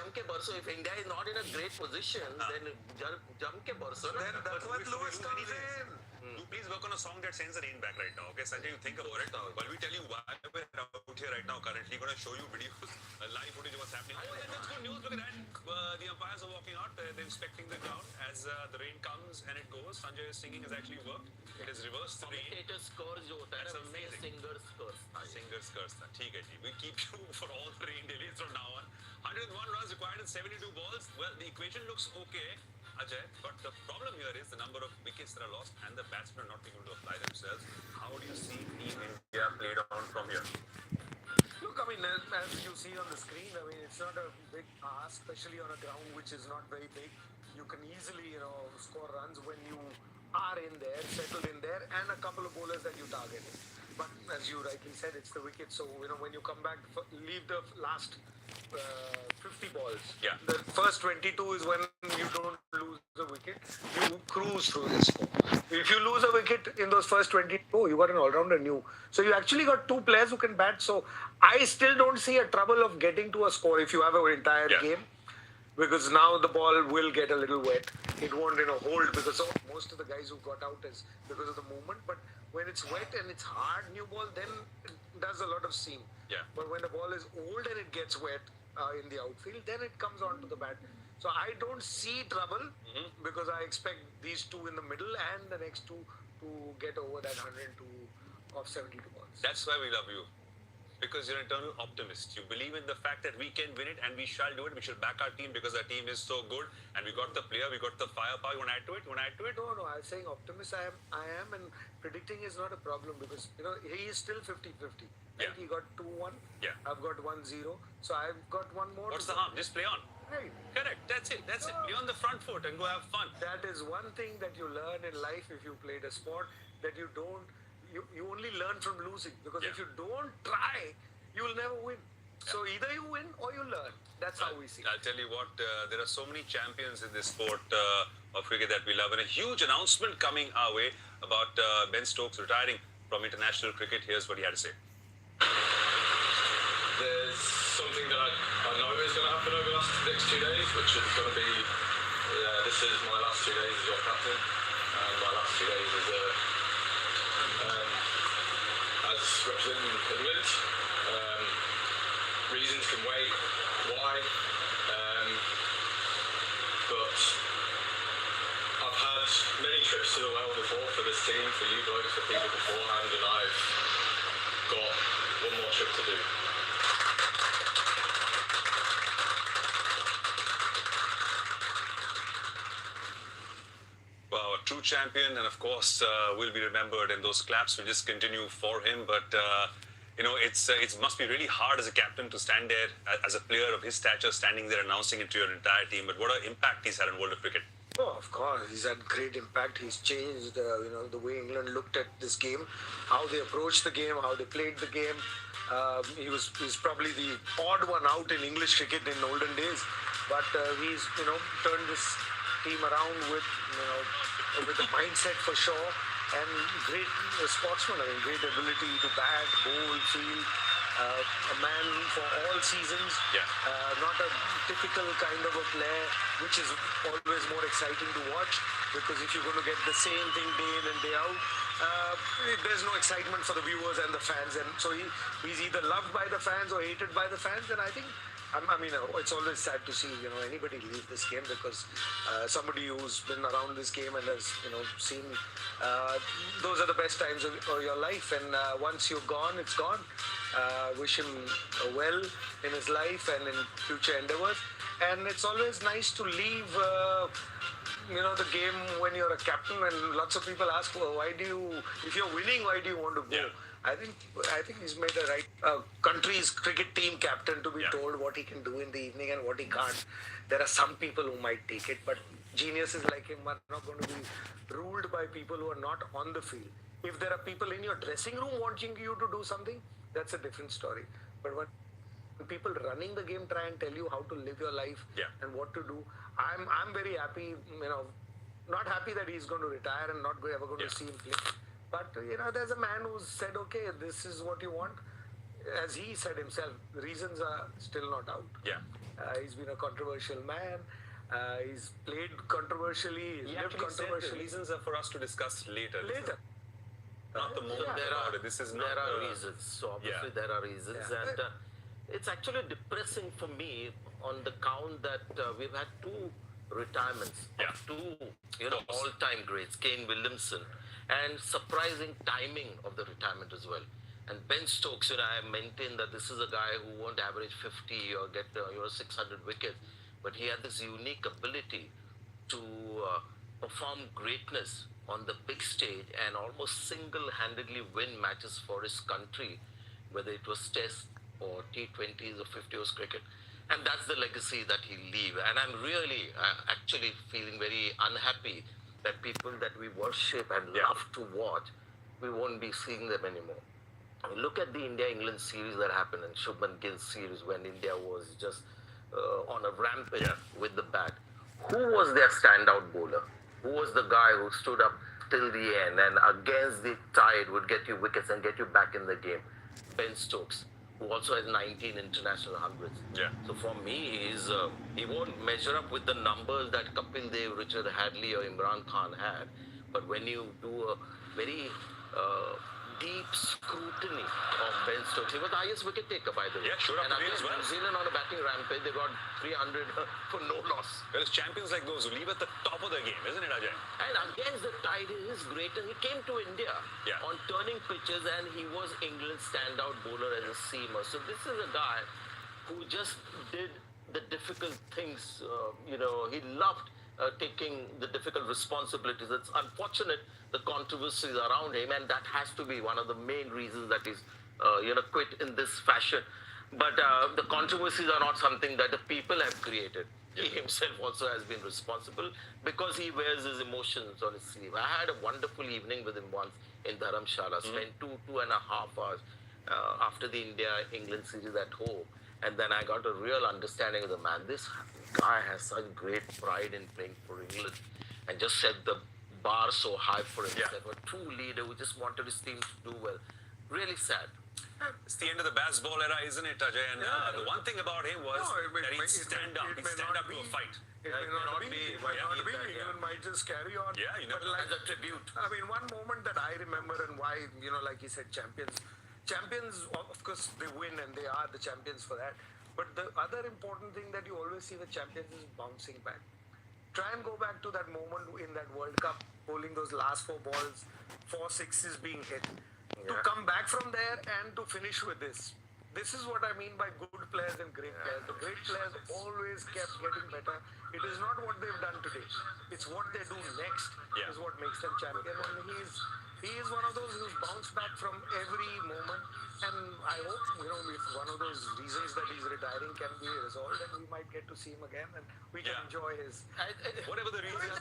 jam ke barso. If India is not in a great position, then jam ke barso. Then that's what Lewis comes in. You please work on a song that sends the rain back right now. Okay, Sanjay, you think about it. While we tell you why we're out here right now, currently going to show you videos, live footage of what's happening. Oh, and that's good news. Look at that. The umpires are walking out. They're inspecting the ground as the rain comes and it goes. Sanjay's singing has actually worked. It has reversed the rain. Commentator's curse jo hota hai, that's amazing. Singer's curse. Singer's curse. ठीक है जी. We keep you for all the rain delays from now on. 101 runs required in 72 balls. Well, the equation looks okay, Ajay, but the problem here is the number of wickets that are lost and the batsmen are not able to apply themselves. How do you see Team India played on from here? Look, I mean, as you see on the screen, I mean, it's not a big ask, especially on a ground which is not very big. You can easily, score runs when you are in there, settled in there, and a couple of bowlers that you targeted. But as you rightly said, it's the wicket. So, when you come back, leave the last 50 balls. Yeah. The first 22 is when you don't lose the wicket. You cruise through the score. If you lose a wicket in those first 22, you got an all-rounder new. So you actually got two players who can bat. So I still don't see a trouble of getting to a score if you have an entire game. Because now the ball will get a little wet. It won't, hold because most of the guys who got out is because of the movement. But when it's wet and it's hard new ball, then it does a lot of seam. Yeah. But when the ball is old and it gets wet in the outfield, then it comes onto the bat. So I don't see trouble because I expect these two in the middle and the next two to get over that 102 of 72 balls. That's why we love you. Because you're an eternal optimist. You believe in the fact that we can win it and we shall do it. We shall back our team because our team is so good and we got the player, we got the firepower. You want to add to it? No, I'm saying optimist. I am, and predicting is not a problem because he is still 50-50. Right? He got 2-1. Yeah. I've got 1-0. So I've got one more. What's the harm? Just play on. Right. Correct. That's it. Play on the front foot and go have fun. That is one thing that you learn in life if you played a sport that you don't. You only learn from losing because if you don't try, you will never win. So either you win or you learn. That's how we see it. I'll tell you what, there are so many champions in this sport of cricket that we love, and a huge announcement coming our way about Ben Stokes retiring from international cricket. Here's what he had to say. There's something that I know is going to happen over the next 2 days, which is going to be, this is my last 2 days as your captain, and my last 2 days as representing England. Reasons can wait, why, but I've had many trips to the well before for this team, for you blokes, for people beforehand, and I've got one more trip to do. Wow, a true champion, and of course will be remembered, and those claps will just continue for him. But it must be really hard as a captain to stand there as a player of his stature, standing there announcing it to your entire team. But what an impact he's had on world of cricket. Oh, of course, he's had great impact. He's changed, the way England looked at this game, how they approached the game, how they played the game. He's probably the odd one out in English cricket in olden days, but he's turned this team around with a mindset for sure, and great sportsman. I mean, great ability to bat, bowl, field. A man for all seasons. Not a typical kind of a player, which is always more exciting to watch, because if you're going to get the same thing day in and day out, there's no excitement for the viewers and the fans. And so he's either loved by the fans or hated by the fans. And I think, it's always sad to see anybody leave this game, because somebody who's been around this game and has seen those are the best times of your life, and once you're gone, it's gone. Wish him well in his life and in future endeavors. And it's always nice to leave the game when you're a captain, and lots of people ask, well, if you're winning, why do you want to go? I think he's made a right country's cricket team captain to be told what he can do in the evening and what he can't. There are some people who might take it, but geniuses like him are not going to be ruled by people who are not on the field. If there are people in your dressing room wanting you to do something, that's a different story. But when people running the game try and tell you how to live your life and what to do, I'm very happy, not happy that he's going to retire and not ever going to see him play. But, there's a man who's said, okay, this is what you want. as he said himself, the reasons are still not out. Yeah. He's been a controversial man. He's played controversially. He's He lived actually said the controversially. reasons are for us to discuss later. Later. Not the moment There about are, it. This is not there are the- reasons. So obviously Yeah. there are reasons, Yeah. and it's actually depressing for me on the count that we've had two retirements Yeah. of two, all-time greats, Kane Williamson, and surprising timing of the retirement as well. And Ben Stokes, I maintain that this is a guy who won't average 50 or get 600 wickets, but he had this unique ability to perform greatness on the big stage and almost single-handedly win matches for his country, whether it was Test or T20s or 50 overs cricket. And that's the legacy that he'll leave. And I'm really actually feeling very unhappy that people that we worship and love to watch, we won't be seeing them anymore. Look at the India-England series that happened in Shubman Gill's series when India was just on a rampage with the bat. Who was their standout bowler? Who was the guy who stood up till the end and against the tide would get you wickets and get you back in the game? Ben Stokes, who also has 19 international hundreds. Yeah. So for me, he won't measure up with the numbers that Kapil Dev, Richard Hadley or Imran Khan had. But when you do a very deep scrutiny of Ben Stokes, he was the highest wicket taker, by the way. Yeah, sure, And up to date again, as well. New Zealand on a batting rampage, they got 300 for no loss. Well, it's champions like those who leave at the top of the game, isn't it, Ajay? And against the tide, he is great. And he came to India on turning pitches, and he was England's standout bowler as a seamer. So this is a guy who just did the difficult things. He loved taking the difficult responsibilities. It's unfortunate the controversies around him, and that has to be one of the main reasons that he's quit in this fashion. But the controversies are not something that the people have created. He himself also has been responsible because he wears his emotions on his sleeve. I had a wonderful evening with him once in Dharamshala, spent 2.5 hours after the India-England series at home. And then I got a real understanding of the man. This guy has such great pride in playing for England and just set the bar so high for himself. A true leader who just wanted his team to do well. Really sad. It's the end of the baseball era, isn't it, Ajay? And the one thing about him was that he'd stand up. He'd stand up to a fight. It may not be. England might just carry on. Yeah, you know. But like As a tribute. I mean, one moment that I remember and why, like you said, champions, of course, they win and they are the champions for that. But the other important thing that you always see with champions is bouncing back. Try and go back to that moment in that World Cup, bowling those last 4 balls, 4 sixes being hit. To come back from there and to finish with this. This is what I mean by good players and great players. The great players always kept getting better. It is not what they've done today. It's what they do next is what makes them champion. And he is one of those who's bounced back from every moment. And I hope, if one of those reasons that he's retiring can be resolved, and we might get to see him again and we can enjoy his... Whatever the reason.